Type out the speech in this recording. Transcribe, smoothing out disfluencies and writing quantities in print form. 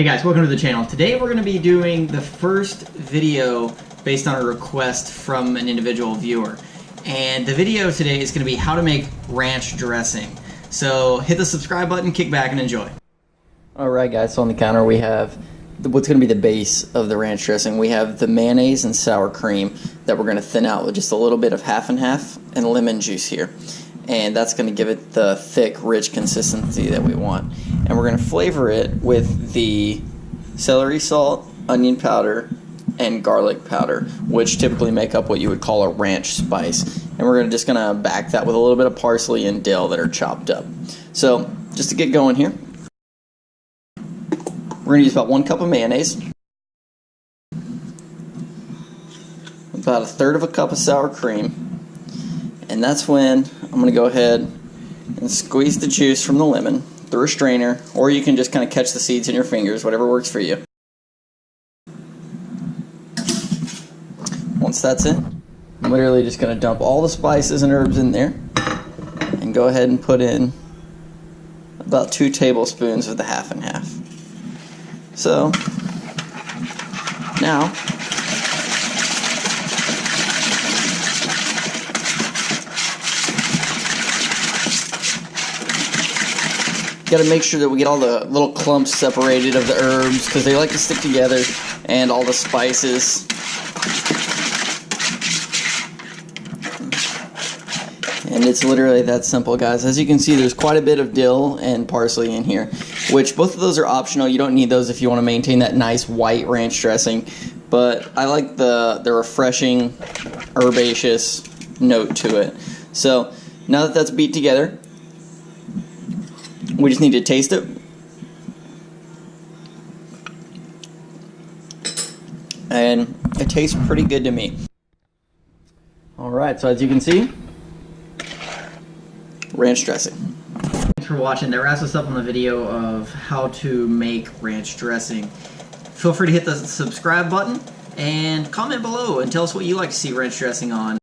Hey guys, welcome to the channel. Today we're going to be doing the first video based on a request from an individual viewer. And the video today is going to be how to make ranch dressing. So hit the subscribe button, kick back, and enjoy. Alright guys, so on the counter we have what's going to be the base of the ranch dressing. We have the mayonnaise and sour cream that we're going to thin out with just a little bit of half and half and lemon juice here. And that's going to give it the thick, rich consistency that we want. And we're going to flavor it with the celery salt, onion powder, and garlic powder, which typically make up what you would call a ranch spice. And we're just going to back that with a little bit of parsley and dill that are chopped up. So just to get going here, we're going to use about 1 cup of mayonnaise, about 1/3 cup of sour cream, and that's when I'm going to go ahead and squeeze the juice from the lemon through a strainer, or you can just kind of catch the seeds in your fingers, whatever works for you. Once that's in, I'm literally just going to dump all the spices and herbs in there and go ahead and put in about 2 tablespoons of the half and half. So now got to make sure that we get all the little clumps separated of the herbs because they like to stick together, and all the spices. And it's literally that simple, guys. As you can see, there's quite a bit of dill and parsley in here, which both of those are optional. You don't need those if you want to maintain that nice white ranch dressing, but I like the refreshing herbaceous note to it. So now that that's beat together, we just need to taste it. And it tastes pretty good to me. Alright, so as you can see, ranch dressing. Thanks for watching. That wraps us up on the video of how to make ranch dressing. Feel free to hit the subscribe button and comment below and tell us what you like to see ranch dressing on.